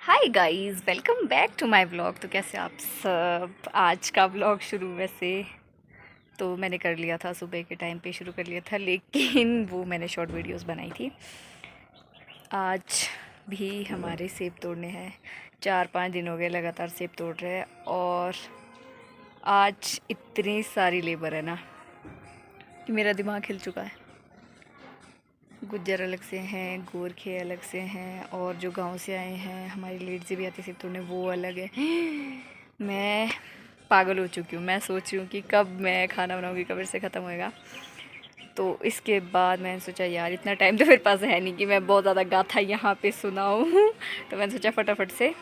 Hi guys, welcome back to my vlog. तो कैसे आप सब? आज का व्लॉग शुरू वैसे तो मैंने कर लिया था, सुबह के टाइम पे शुरू कर लिया था, लेकिन वो मैंने शॉर्ट वीडियोस बनाई थी। आज भी हमारे सेब तोड़ने हैं। 4-5 दिन हो गए लगातार सेब तोड़ रहे हैं और आज इतनी सारी लेबर है ना कि मेरा दिमाग हिल चुका है। गुज्जर अलग से हैं, गोरखे अलग से हैं, और जो गांव से आए हैं, हमारी लेट से भी आती सिर्फ तोड़ने, वो अलग है। मैं पागल हो चुकी हूँ। मैं सोच रही हूँ कि कब मैं खाना बनाऊँगी, कब से ख़त्म होएगा। तो इसके बाद मैंने सोचा यार इतना टाइम तो मेरे पास है नहीं कि मैं बहुत ज़्यादा गाथा यहाँ पे सुनाऊँ। तो मैंने सोचा फटाफट से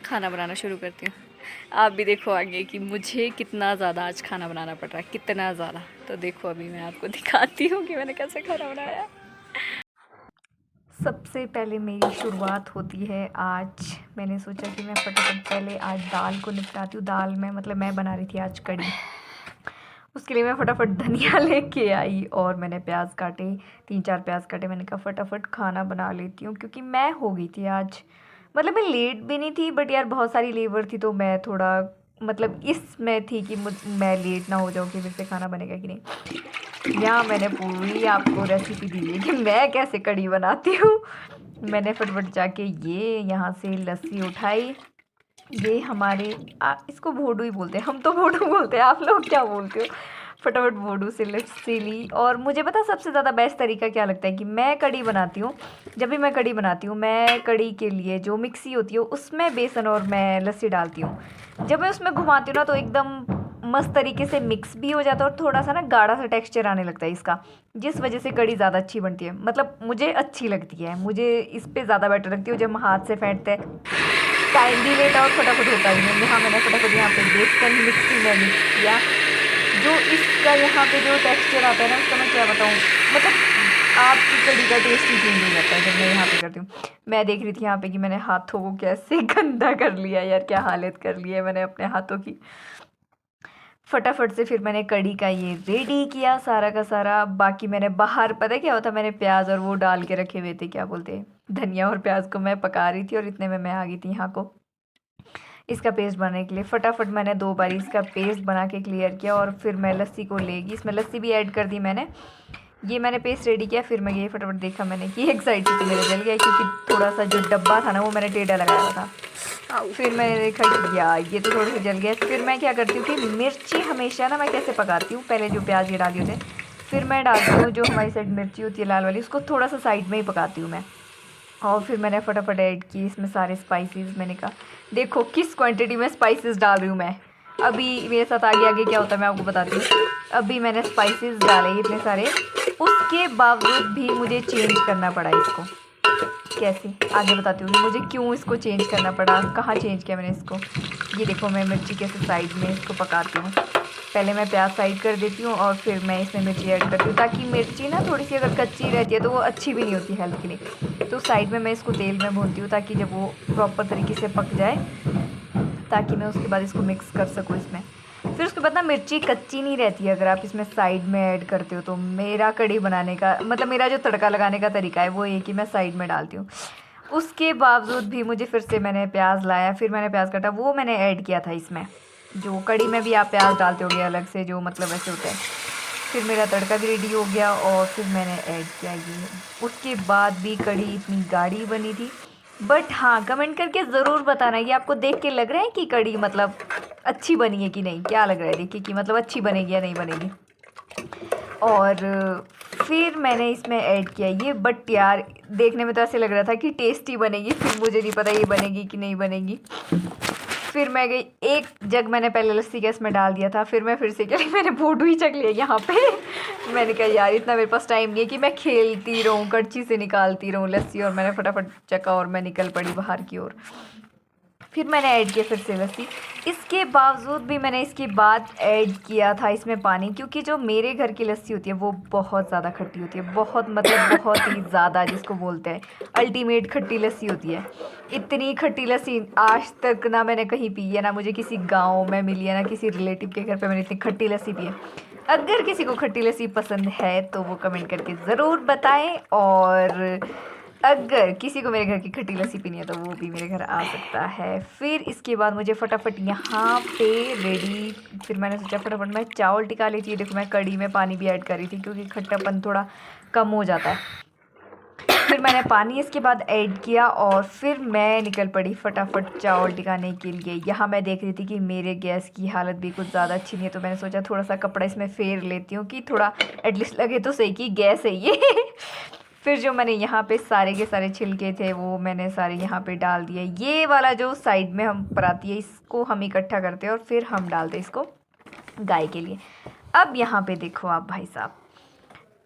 खाना बनाना शुरू करती हूँ। आप भी देखो आगे कि मुझे कितना ज़्यादा आज खाना बनाना पड़ रहा है, कितना ज़्यादा। तो देखो अभी मैं आपको दिखाती हूँ कि मैंने कैसे खाना बनाया। सबसे पहले मेरी शुरुआत होती है। आज मैंने सोचा कि मैं फटाफट पहले आज दाल को निपटाती हूँ। दाल में मतलब मैं बना रही थी आज कढ़ी। उसके लिए मैं फटाफट धनिया लेके आई और मैंने प्याज काटे, 3-4 प्याज काटे। मैंने कहा फटाफट खाना बना लेती हूँ, क्योंकि मैं हो गई थी आज, मतलब मैं लेट भी नहीं थी बट यार बहुत सारी लेबर थी, तो मैं थोड़ा मतलब इसमें थी कि मैं लेट ना हो जाऊँ कि फिर से खाना बनेगा कि नहीं। यहाँ मैंने पूरी आपको रेसिपी दी है कि मैं कैसे कढ़ी बनाती हूँ। मैंने फटफट जाके ये यहाँ से लस्सी उठाई। ये हमारे इसको भोडू ही बोलते हैं, हम तो भोडू बोलते हैं, आप लोग क्या बोलते हो? फटाफट भोडू से लस्सी ली। और मुझे पता सबसे ज़्यादा बेस्ट तरीका क्या लगता है कि मैं कढ़ी बनाती हूँ। जब भी मैं कढ़ी बनाती हूँ, मैं कढ़ी के लिए जो मिक्सी होती है उसमें बेसन और मैं लस्सी डालती हूँ। जब मैं उसमें घुमाती हूँ ना तो एकदम मस्त तरीके से मिक्स भी हो जाता है और थोड़ा सा ना गाढ़ा सा टेक्सचर आने लगता है इसका, जिस वजह से कढ़ी ज़्यादा अच्छी बनती है। मतलब मुझे अच्छी लगती है, मुझे इस पर ज़्यादा बेटर लगती है। जब हम हाथ से फेंटते हैं टाइम भी लेता और फटाफट होता ही नहीं। यहाँ मैंने फटाफट यहाँ पे बेसन मिक्सी में मिक्स किया। जो इसका यहाँ पे जो टेक्सचर आता है ना उसका मैं क्या बताऊँ, मतलब आपकी कढ़ी का टेस्ट ही चेंज हो जाता है जब मैं यहाँ पे करती हूँ। मैं देख रही थी यहाँ पे कि मैंने हाथों को कैसे गंदा कर लिया यार, क्या हालत कर ली है मैंने अपने हाथों की। फटाफट से फिर मैंने कढ़ी का ये रेडी किया सारा का सारा। बाकी मैंने बाहर पता है क्या होता, मैंने प्याज और वो डाल के रखे हुए थे, क्या बोलते हैं, धनिया और प्याज को मैं पका रही थी और इतने में मैं आ गई थी यहाँ को इसका पेस्ट बनाने के लिए। फटाफट मैंने 2 बार इसका पेस्ट बना के क्लियर किया और फिर मैं लस्सी को लेगी, इसमें लस्सी भी ऐड कर दी मैंने। ये मैंने पेस्ट रेडी किया, फिर मैं ये फटाफट देखा मैंने कि एक साइड से तो मेरा जल गया, क्योंकि थोड़ा सा जो डब्बा था ना वो मैंने टेढ़ा लगाया हुआ था। फिर मैंने देखा कि यार ये तो थोड़ा सा जल गया। फिर मैं क्या करती हूँ कि मिर्ची हमेशा ना मैं कैसे पकाती हूँ, पहले जो प्याज ये डाली होते हैं फिर मैं डालती हूँ जो हमारी साइड मिर्ची होती है लाल वाली, उसको थोड़ा सा साइड में ही पकाती हूँ मैं। और फिर मैंने फटाफट ऐड की इसमें सारे स्पाइसेस। मैंने कहा देखो किस क्वांटिटी में स्पाइसेस डाल रही हूँ मैं। अभी मेरे साथ आगे आगे क्या होता है मैं आपको बताती हूँ। अभी मैंने स्पाइसेस डाले इतने सारे, उसके बावजूद भी मुझे चेंज करना पड़ा इसको। कैसे आगे बताती हूँ कि मुझे क्यों इसको चेंज करना पड़ा, कहाँ चेंज किया मैंने इसको। ये देखो मैं मिर्ची कैसे साइड में इसको पकाती हूँ। पहले मैं प्याज साइड कर देती हूँ और फिर मैं इसमें मिर्ची ऐड करती हूँ, ताकि मिर्ची ना थोड़ी सी अगर कच्ची रहती है तो वो अच्छी भी नहीं होती हेल्थ के लिए। तो साइड में मैं इसको तेल में भूनती हूँ ताकि जब वो प्रॉपर तरीके से पक जाए, ताकि मैं उसके बाद इसको मिक्स कर सकूँ इसमें। फिर उसके बाद ना मिर्ची कच्ची नहीं रहती है अगर आप इसमें साइड में ऐड करते हो। तो मेरा कढ़ी बनाने का मतलब मेरा जो तड़का लगाने का तरीका है वो ये कि मैं साइड में डालती हूँ। उसके बावजूद भी मुझे फिर से मैंने प्याज लाया, फिर मैंने प्याज काटा, वो मैंने ऐड किया था इसमें। जो कढ़ी में भी आप प्याज डालते होगे अलग से, जो मतलब ऐसे होता है। फिर मेरा तड़का भी रेडी हो गया और फिर मैंने ऐड किया ये। उसके बाद भी कढ़ी इतनी गाढ़ी बनी थी। बट हाँ, कमेंट करके ज़रूर बताना ये आपको देख के लग रहा है कि कढ़ी मतलब अच्छी बनी है कि नहीं, क्या लग रहा है देखिए कि मतलब अच्छी बनेगी या नहीं बनेगी। और फिर मैंने इसमें ऐड किया ये, बट यार देखने में तो ऐसे लग रहा था कि टेस्टी बनेगी, फिर मुझे नहीं पता ये बनेगी कि नहीं बनेगी। फिर मैं गई, एक जग मैंने पहले लस्सी का इसमें डाल दिया था, फिर मैं फिर से क्या मैंने फोटो ही चख लिया यहाँ पे। मैंने कहा यार इतना मेरे पास टाइम नहीं है कि मैं खेलती रहूँ कड़छी से निकालती रहूँ लस्सी, और मैंने फटाफट चखा और मैं निकल पड़ी बाहर की ओर। फिर मैंने ऐड किया फिर से लस्सी। इसके बावजूद भी मैंने इसके बाद ऐड किया था इसमें पानी, क्योंकि जो मेरे घर की लस्सी होती है वो बहुत ज़्यादा खट्टी होती है, बहुत मतलब बहुत ही ज़्यादा, जिसको बोलते हैं अल्टीमेट खट्टी लस्सी होती है। इतनी खट्टी लस्सी आज तक ना मैंने कहीं पी है, ना मुझे किसी गाँव में मिली है, ना किसी रिलेटिव के घर पर मैंने इतनी खट्टी लस्सी पी है। अगर किसी को खट्टी लस्सी पसंद है तो वो कमेंट करके ज़रूर बताएं। और अगर किसी को मेरे घर की खट्टी लस्सी पीनी है तो वो भी मेरे घर आ सकता है। फिर इसके बाद मुझे फटाफट यहाँ पे रेडी, फिर मैंने सोचा फटाफट मैं चावल टिका लेती हूँ। देखो मैं कढ़ी में पानी भी ऐड कर रही थी क्योंकि खट्टापन थोड़ा कम हो जाता है। फिर मैंने पानी इसके बाद ऐड किया और फिर मैं निकल पड़ी फटाफट चावल टिकाने के लिए। यहाँ मैं देख रही थी कि मेरे गैस की हालत भी कुछ ज़्यादा अच्छी नहीं है, तो मैंने सोचा थोड़ा सा कपड़ा इसमें फेर लेती हूँ कि थोड़ा एटलीस्ट लगे तो सही कि गैस है ये। फिर जो मैंने यहाँ पे सारे के सारे छिलके थे वो मैंने सारे यहाँ पे डाल दिए। ये वाला जो साइड में हम पराती है इसको हम इकट्ठा करते हैं और फिर हम डालते इसको गाय के लिए। अब यहाँ पे देखो आप भाई साहब,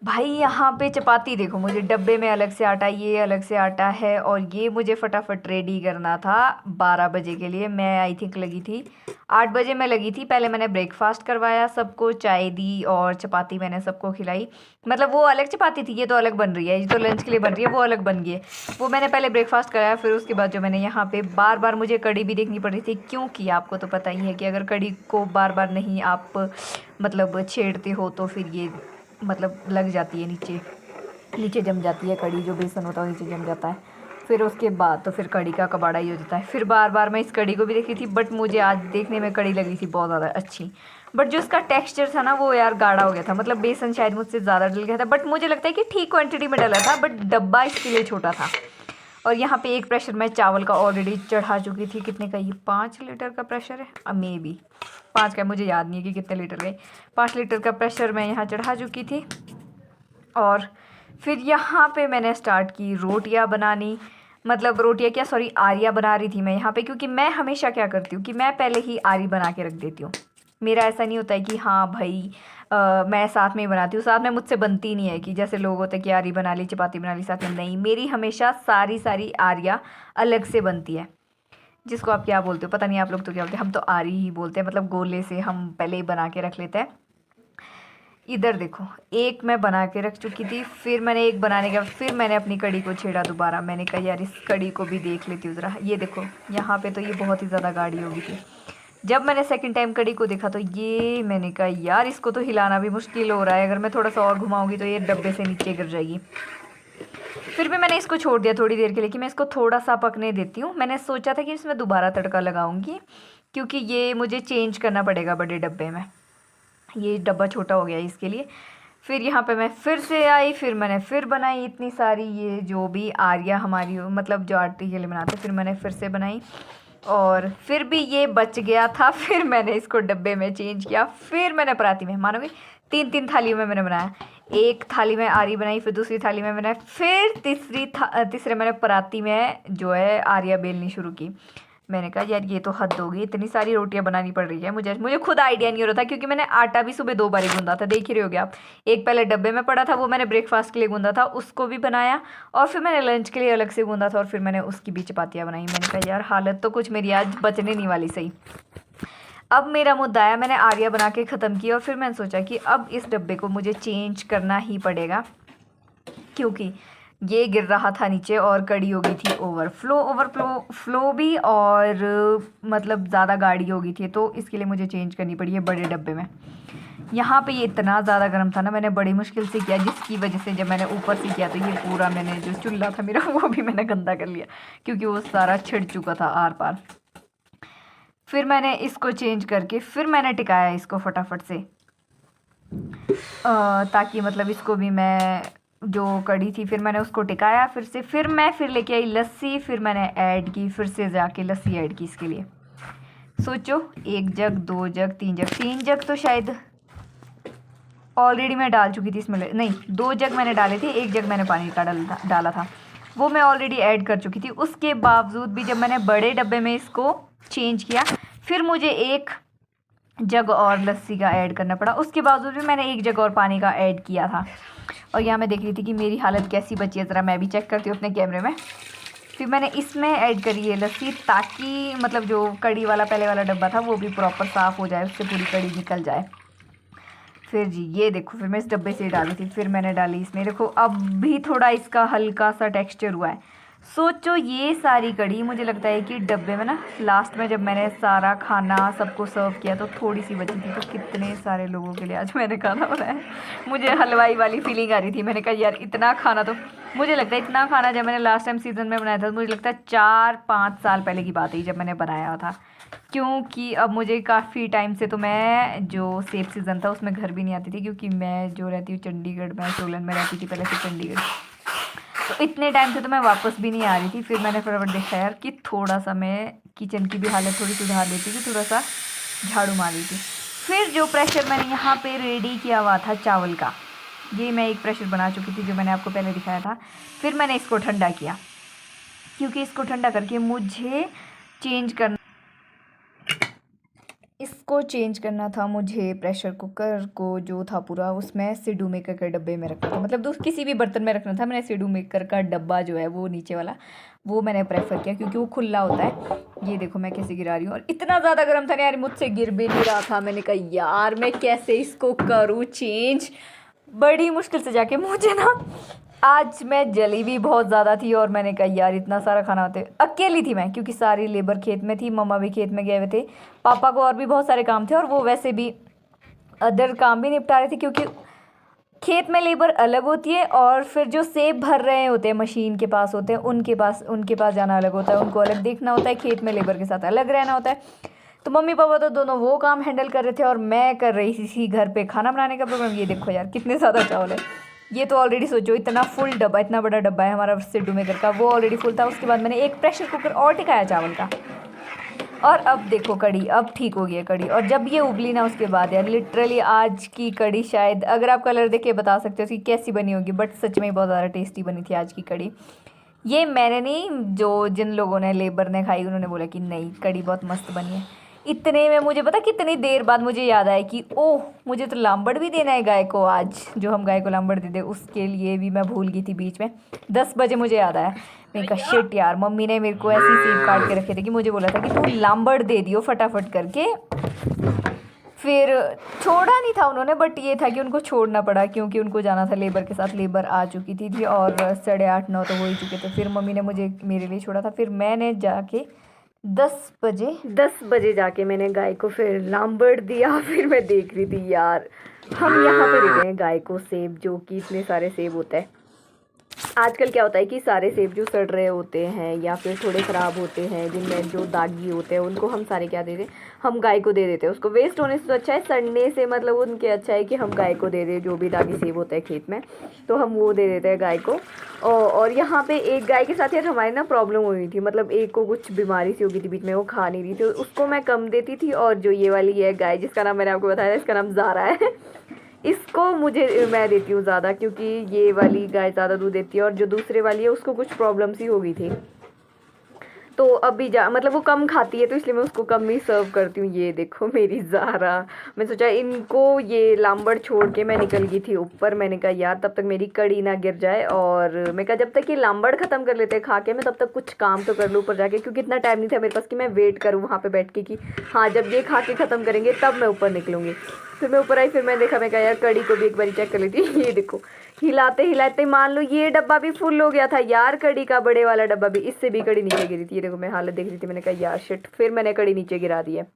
भाई यहाँ पे चपाती देखो, मुझे डब्बे में अलग से आटा, ये अलग से आटा है और ये मुझे फटाफट रेडी करना था 12 बजे के लिए। मैं आई थिंक लगी थी 8 बजे मैं लगी थी। पहले मैंने ब्रेकफास्ट करवाया, सबको चाय दी और चपाती मैंने सबको खिलाई। मतलब वो अलग चपाती थी, ये तो अलग बन रही है, ये तो लंच के लिए बन रही है, वो अलग बन गई है। वो मैंने पहले ब्रेकफास्ट कराया, फिर उसके बाद जो मैंने यहाँ पे बार बार मुझे कड़ी भी देखनी पड़ रही थी, क्योंकि आपको तो पता ही है कि अगर कड़ी को बार बार नहीं आप मतलब छेड़ते हो तो फिर ये मतलब लग जाती है, नीचे जम जाती है कड़ी, जो बेसन होता है नीचे जम जाता है। फिर उसके बाद तो फिर कड़ी का कबाड़ा ही हो जाता है। फिर बार बार मैं इस कड़ी को भी देखी थी, बट मुझे आज देखने में कड़ी लगी थी बहुत ज़्यादा अच्छी, बट जो इसका टेक्सचर था ना वो यार गाढ़ा हो गया था। मतलब बेसन शायद मुझसे ज़्यादा डल गया था, बट मुझे लगता है कि ठीक क्वान्टिटी में डला था, बट डब्बा इसके लिए छोटा था। और यहाँ पे एक प्रेशर मैं चावल का ऑलरेडी चढ़ा चुकी थी। कितने का, ये 5 लीटर का प्रेशर है, मे बी 5 का, मुझे याद नहीं है कि कितने लीटर गए। 5 लीटर का प्रेशर मैं यहाँ चढ़ा चुकी थी। और फिर यहाँ पे मैंने स्टार्ट की रोटियाँ बनानी, मतलब रोटियाँ क्या, सॉरी आरियाँ बना रही थी मैं यहाँ पे। क्योंकि मैं हमेशा क्या करती हूँ कि मैं पहले ही आरी बना के रख देती हूँ। मेरा ऐसा नहीं होता है कि हाँ भाई मैं साथ में ही बनाती हूँ, साथ में मुझसे बनती नहीं है कि जैसे लोग होते हैं कि आरी बना ली चपाती बना ली साथ में, नहीं, मेरी हमेशा सारी आरियाँ अलग से बनती है। जिसको आप क्या बोलते हो पता नहीं, आप लोग तो क्या बोलते हैं, हम तो आरी ही बोलते हैं। मतलब गोले से हम पहले ही बना के रख लेते हैं। इधर देखो, एक मैं बना के रख चुकी थी, फिर मैंने एक बनाने के बाद फिर मैंने अपनी कड़ी को छेड़ा दोबारा। मैंने कहा यार इस कड़ी को भी देख लेती हूँ ज़रा। ये देखो यहाँ पे तो ये बहुत ही ज़्यादा गाढ़ी हो गई थी। जब मैंने सेकंड टाइम कड़ी को देखा तो ये मैंने कहा यार इसको तो हिलाना भी मुश्किल हो रहा है, अगर मैं थोड़ा सा और घुमाऊंगी तो ये डब्बे से नीचे गिर जाएगी। फिर भी मैंने इसको छोड़ दिया थोड़ी देर के लिए कि मैं इसको थोड़ा सा पकने देती हूँ। मैंने सोचा था कि इसमें दोबारा तड़का लगाऊंगी, क्योंकि ये मुझे चेंज करना पड़ेगा बड़े डब्बे में, ये डब्बा छोटा हो गया है इसके लिए। फिर यहाँ पे मैं फिर से आई, फिर मैंने फिर बनाई इतनी सारी ये जो भी आरिया हमारी मतलब जो आटी के लिए बनाते, फिर मैंने फिर से बनाई और फिर भी ये बच गया था। फिर मैंने इसको डब्बे में चेंज किया, फिर मैंने पराती में, मानोगे 3 थालियों में मैंने बनाया। एक थाली में आरी बनाई, फिर दूसरी थाली में मैंने, फिर तीसरे मैंने पराती में जो है आरिया बेलनी शुरू की। मैंने कहा यार ये तो हद होगी, इतनी सारी रोटियां बनानी पड़ रही है मुझे खुद आइडिया नहीं हो रहा था, क्योंकि मैंने आटा भी सुबह 2 बार गूंदा था, देख ही रहे होगे आप। एक पहले डब्बे में पड़ा था, वो मैंने ब्रेकफास्ट के लिए गूंदा था, उसको भी बनाया, और फिर मैंने लंच के लिए अलग से गूंदा था, और फिर मैंने उसकी भी चपातियाँ बनाई। मैंने कहा यार हालत तो कुछ मेरी आज बचने नहीं वाली सही। अब मेरा मुद्दा आया, मैंने आरिया बना के ख़त्म किया और फिर मैंने सोचा कि अब इस डब्बे को मुझे चेंज करना ही पड़ेगा, क्योंकि ये गिर रहा था नीचे और कड़ी हो गई थी ओवरफ्लो भी, और मतलब ज़्यादा गाढ़ी हो गई थी, तो इसके लिए मुझे चेंज करनी पड़ी है बड़े डब्बे में। यहाँ पे ये इतना ज़्यादा गर्म था ना, मैंने बड़ी मुश्किल से किया, जिसकी वजह से जब मैंने ऊपर से किया तो ये पूरा मैंने जो चूल्हा था मेरा वो भी मैंने गंदा कर लिया, क्योंकि वो सारा छिड़ चुका था आर पार। फिर मैंने इसको चेंज करके फिर मैंने टिकाया इसको फटाफट से, ताकि मतलब इसको भी मैं जो कड़ी थी फिर मैंने उसको टिकाया फिर से। फिर मैं लेके आई लस्सी, फिर मैंने ऐड की, फिर से जाके लस्सी ऐड की इसके लिए। सोचो 1 जग 2 जग 3 जग तो शायद ऑलरेडी मैं डाल चुकी थी इसमें, नहीं 2 जग मैंने डाले थे, 1 जग मैंने पानी का डाला था, वो मैं ऑलरेडी ऐड कर चुकी थी। उसके बावजूद भी जब मैंने बड़े डब्बे में इसको चेंज किया, फिर मुझे 1 जग और लस्सी का ऐड करना पड़ा। उसके बावजूद भी मैंने 1 जग और पानी का ऐड किया था। और यहाँ मैं देख रही थी कि मेरी हालत कैसी बची है, ज़रा मैं भी चेक करती हूँ अपने कैमरे में। फिर मैंने इसमें ऐड करी है लस्सी, ताकि मतलब जो कड़ी वाला पहले वाला डब्बा था वो भी प्रॉपर साफ़ हो जाए, उससे पूरी कड़ी निकल जाए। फिर जी ये देखो, फिर मैं इस डब्बे से डाली थी, फिर मैंने डाली इसमें, देखो अब भी थोड़ा इसका हल्का सा टेक्सचर हुआ है, सोचो ये सारी कढ़ी मुझे लगता है कि डब्बे में ना लास्ट में जब मैंने सारा खाना सबको सर्व किया तो थोड़ी सी बची थी। तो कितने सारे लोगों के लिए आज मैंने खाना बनाया। मुझे हलवाई वाली फीलिंग आ रही थी। मैंने कहा यार इतना खाना तो मुझे लगता है इतना खाना जब मैंने लास्ट टाइम सीज़न में बनाया था तो मुझे लगता है 4-5 साल पहले की बात है जब मैंने बनाया था। क्योंकि अब मुझे काफ़ी टाइम से तो मैं जो सेब सीज़न था उसमें घर भी नहीं आती थी, क्योंकि मैं जो रहती हूँ चंडीगढ़ में, सोलन में रहती थी पहले से चंडीगढ़। तो इतने टाइम से तो मैं वापस भी नहीं आ रही थी। फिर मैंने फटाफट देखा यार कि थोड़ा सा मैं किचन की भी हालत थोड़ी सुधार लेती थी, थोड़ा सा झाड़ू मार ली थी। फिर जो प्रेशर मैंने यहाँ पे रेडी किया हुआ था चावल का, ये मैं एक प्रेशर बना चुकी थी जो मैंने आपको पहले दिखाया था। फिर मैंने इसको ठंडा किया, क्योंकि इसको ठंडा करके मुझे चेंज करना था मुझे प्रेशर कुकर को जो था पूरा उसमें सिडू मेकर के डब्बे में रखना था, मतलब किसी भी बर्तन में रखना था। मैंने सिडू मेकर का डब्बा जो है वो नीचे वाला वो मैंने प्रेफर किया, क्योंकि वो खुला होता है। ये देखो मैं कैसे गिरा रही हूँ, और इतना ज़्यादा गर्म था ना यार, मुझसे गिर भी नहीं रहा था। मैंने कहा यार मैं कैसे इसको करूँ चेंज। बड़ी मुश्किल से जाके मुझे ना आज मैं जली भी बहुत ज़्यादा थी, और मैंने कहा यार इतना सारा खाना होते। अकेली थी मैं, क्योंकि सारी लेबर खेत में थी, मम्मा भी खेत में गए हुए थे, पापा को और भी बहुत सारे काम थे, और वो वैसे भी अदर काम भी निपटा रहे थे। क्योंकि खेत में लेबर अलग होती है, और फिर जो सेब भर रहे होते हैं मशीन के पास होते हैं उनके पास जाना अलग होता है, उनको अलग देखना होता है। खेत में लेबर के साथ अलग रहना होता है। तो मम्मी पापा तो दोनों वो काम हैंडल कर रहे थे, और मैं कर रही थी घर पे खाना बनाने का प्रोग्राम। ये देखो यार कितने ज़्यादा चावल है। ये तो ऑलरेडी सोचो इतना फुल डब्बा, इतना बड़ा डब्बा है हमारा सिड्डू मेकर का, वो ऑलरेडी फुल था। उसके बाद मैंने एक प्रेशर कुकर और टिकाया चावल का, और अब देखो कढ़ी अब ठीक हो गई है कढ़ी। और जब ये उबली ना उसके बाद यार लिटरली आज की कढ़ी शायद अगर आप कलर देख के बता सकते हो कि कैसी बनी होगी, बट सच में बहुत ज़्यादा टेस्टी बनी थी आज की कढ़ी। ये मैंने नहीं, जो जिन लोगों ने लेबर ने खाई उन्होंने बोला कि नहीं कढ़ी बहुत मस्त बनी है। इतने में मुझे पता कितनी देर बाद मुझे याद आया कि ओह मुझे तो लांबड़ भी देना है गाय को आज, जो हम गाय को लांबड़ दे दे उसके लिए भी मैं भूल गई थी बीच में। 10 बजे मुझे याद आया। मैंने कहा शिट यार, मम्मी ने मेरे को ऐसी सेब काट के रखे थे कि मुझे बोला था कि तू लांबड़ दे दियो फटाफट करके। फिर छोड़ा नहीं था उन्होंने, बट ये था कि उनको छोड़ना पड़ा क्योंकि उनको जाना था लेबर के साथ। लेबर आ चुकी थी और 8:30-9 तो हो ही चुके थे। फिर मम्मी ने मुझे मेरे लिए छोड़ा था। फिर मैंने जाके 10 बजे जाके मैंने गाय को फिर लांबड़ दिया। फिर मैं देख रही थी यार हम यहाँ पे देते हैं गाय को सेब, जो कि इतने सारे सेब होते हैं। आजकल क्या होता है कि सारे सेब जो सड़ रहे होते हैं या फिर थोड़े ख़राब होते हैं, जिनमें जो दागी होते हैं, उनको हम सारे क्या दे दें, हम गाय को दे देते हैं। उसको वेस्ट होने से तो अच्छा है, सड़ने से मतलब उनके अच्छा है कि हम गाय को दे दें। जो भी दागी सेब होता है खेत में तो हम वो दे देते हैं गाय को। और यहाँ पे एक गाय के साथ यार हमारी ना प्रॉब्लम हुई थी, मतलब एक को कुछ बीमारी सी हो गई थी बीच में, वो खा नहीं रही थी, उसको मैं कम देती थी। और जो ये वाली है गाय जिसका नाम मैंने आपको बताया, इसका नाम ज़ारा है, इसको मैं देती हूँ ज़्यादा, क्योंकि ये वाली गाय ज़्यादा दूध देती है। और जो दूसरे वाली है उसको कुछ प्रॉब्लम सी हो गई थी, तो अभी मतलब वो कम खाती है, तो इसलिए मैं उसको कम ही सर्व करती हूँ। ये देखो मेरी ज़ारा, मैं सोचा इनको ये लांबड़ छोड़ के मैं निकल गई थी ऊपर। मैंने कहा यार तब तक मेरी कड़ी ना गिर जाए, और मैं कहा जब तक ये लांबड़ ख़त्म कर लेते हैं खा के, मैं तब तक कुछ काम तो कर लूँ ऊपर जाके, क्योंकि इतना टाइम नहीं था मेरे पास कि मैं वेट करूँ वहाँ पर बैठ के कि हाँ जब ये खा के ख़त्म करेंगे तब मैं ऊपर निकलूँगी। फिर मैं ऊपर आई, फिर मैं देखा, मैं कहा यार कड़ी को भी एक बार चेक कर लेती। ये देखो हिलाते हिलाते मान लो ये डब्बा भी फुल हो गया था यार, कड़ी का बड़े वाला डब्बा भी, इससे भी कड़ी नीचे गिरी थी। ये देखो मैं हालत देख रही थी, मैंने कहा यार शिट, फिर मैंने कड़ी नीचे गिरा दी है।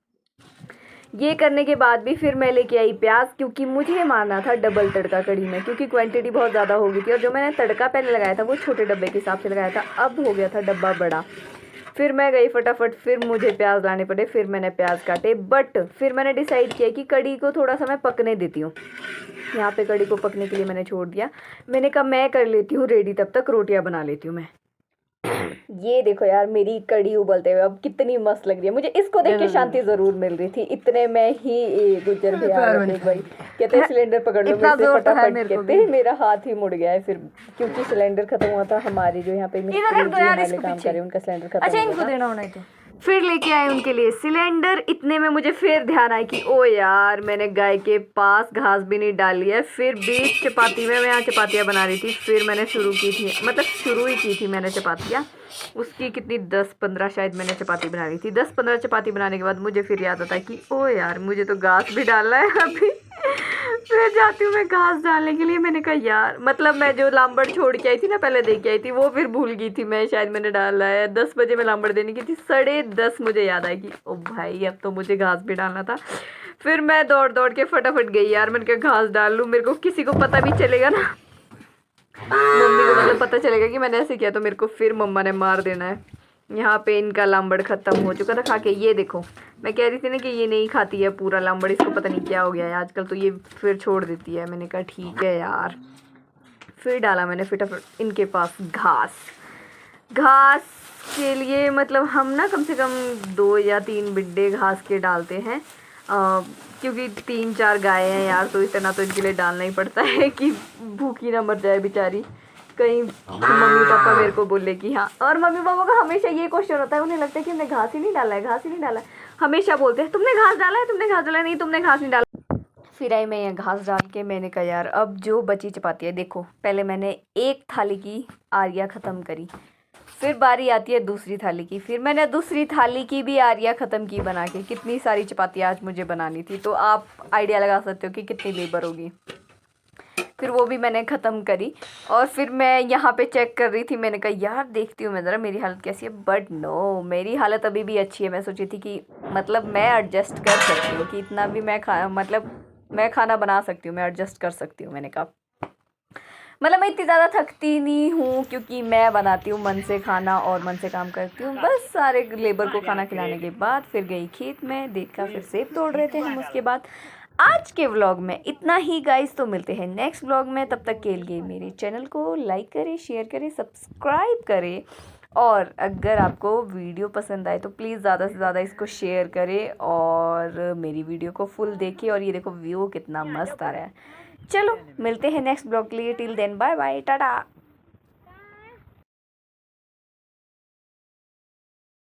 ये करने के बाद भी फिर मैं लेके आई प्याज, क्योंकि मुझे मारना था डबल तड़का कड़ी में, क्योंकि क्वांटिटी बहुत ज़्यादा हो गई थी। और जो मैंने तड़का पहले लगाया था वो छोटे डब्बे के हिसाब से लगाया था, अब हो गया था डब्बा बड़ा। फिर मैं गई फटाफट, फिर मुझे प्याज लाने पड़े, फिर मैंने प्याज काटे। बट फिर मैंने डिसाइड किया कि कड़ी को थोड़ा सा मैं पकने देती हूँ। यहाँ पे कड़ी को पकने के लिए मैंने छोड़ दिया। मैंने कहा मैं कर लेती हूँ रेडी, तब तक रोटियाँ बना लेती हूँ मैं। ये देखो यार मेरी कड़ी उबलते हुए अब कितनी मस्त लग रही है। मुझे इसको देख के शांति जरूर मिल रही थी। इतने में ही गुजर भैया भाई कहते हैं सिलेंडर पकड़ लो, मेरे से फटाफट कहते मेरा हाथ ही मुड़ गया है फिर, क्योंकि सिलेंडर खत्म हुआ था। हमारे जो यहाँ पे मिस्त्री काम कर रहे हैं उनका सिलेंडर खत्म हुआ था। फिर लेके आए उनके लिए सिलेंडर। इतने में मुझे फिर ध्यान आया कि ओ यार मैंने गाय के पास घास भी नहीं डाली है। फिर बीच चपाती में मैं यहाँ चपातियाँ बना रही थी, फिर मैंने शुरू की थी, मतलब शुरू ही की थी मैंने चपातियाँ। उसकी कितनी 10-15 शायद मैंने चपाती बना रही थी। 10-15 चपाती बनाने के बाद मुझे फिर याद आता है कि ओ यार मुझे तो घास भी डालना है अभी। फिर जाती हूँ मैं घास डालने के लिए। मैंने कहा यार, मतलब मैं जो लामबड़ छोड़ के आई थी ना, पहले दे के आई थी, वो फिर भूल गई थी मैं, शायद मैंने डाला है। 10 बजे मैं लामबड़ देने की थी, 10:30 मुझे याद आई कि ओ भाई अब तो मुझे घास भी डालना था। फिर मैं दौड़ दौड़ के फटाफट गई यार, मैंने कहा घास डाल लूँ, मेरे को किसी को पता भी चलेगा ना, मम्मी को मतलब पता चलेगा कि मैंने ऐसे किया तो मेरे को फिर मम्मा ने मार देना है। यहाँ पे इनका लामबड़ ख़त्म हो चुका था खा के। ये देखो, मैं कह रही थी ना कि ये नहीं खाती है पूरा लामबड़, इसको पता नहीं क्या हो गया है आजकल, तो ये फिर छोड़ देती है। मैंने कहा ठीक है यार। फिर डाला मैंने फटाफट इनके पास घास। घास के लिए मतलब हम ना कम से कम 2 या 3 बिड्डे घास के डालते हैं, क्योंकि 3-4 गाय हैं यार, तो इतना तो इनके लिए डालना ही पड़ता है कि भूखी ना मर जाए बेचारी। कहीं मम्मी पापा मेरे को बोले कि हाँ, और मम्मी पापा का हमेशा ये क्वेश्चन होता है, उन्हें लगता है कि हमने घास ही नहीं डाला है, घास ही नहीं डाला है। हमेशा बोलते हैं तुमने घास डाला है, तुमने घास डाला है, नहीं तुमने घास नहीं डाला। फिर आई मैं यहाँ घास डाल के, मैंने कहा यार अब जो बची चपाती है, देखो पहले मैंने एक थाली की आरिया ख़त्म करी, फिर बारी आती है दूसरी थाली की, फिर मैंने दूसरी थाली की भी आरिया ख़त्म की बना के। कितनी सारी चपाती आज मुझे बनानी थी, तो आप आइडिया लगा सकते हो कि कितनी लेबर होगी। फिर वो भी मैंने ख़त्म करी, और फिर मैं यहाँ पे चेक कर रही थी, मैंने कहा यार देखती हूँ मैं ज़रा मेरी हालत कैसी है। बट नो, मेरी हालत अभी भी अच्छी है। मैं सोची थी कि मतलब मैं एडजस्ट कर सकती हूँ, कि इतना भी मैं मैं खाना बना सकती हूँ, मैं एडजस्ट कर सकती हूँ। मैंने कहा मतलब मैं इतनी ज़्यादा थकती नहीं हूँ, क्योंकि मैं बनाती हूँ मन से खाना और मन से काम करती हूँ। बस सारे लेबर को खाना खिलाने के बाद फिर गई खेत में, देखा फिर सेब तोड़ रहे थे हम। उसके बाद आज के व्लॉग में इतना ही गाइस, तो मिलते हैं नेक्स्ट व्लॉग में। तब तक के लिए मेरे चैनल को लाइक करें, शेयर करें, सब्सक्राइब करें, और अगर आपको वीडियो पसंद आए तो प्लीज़ ज़्यादा से ज़्यादा इसको शेयर करें, और मेरी वीडियो को फुल देखें। और ये देखो व्यू कितना मस्त आ रहा है। चलो मिलते हैं नेक्स्ट ब्लॉग के लिए, till then bye bye, Tata.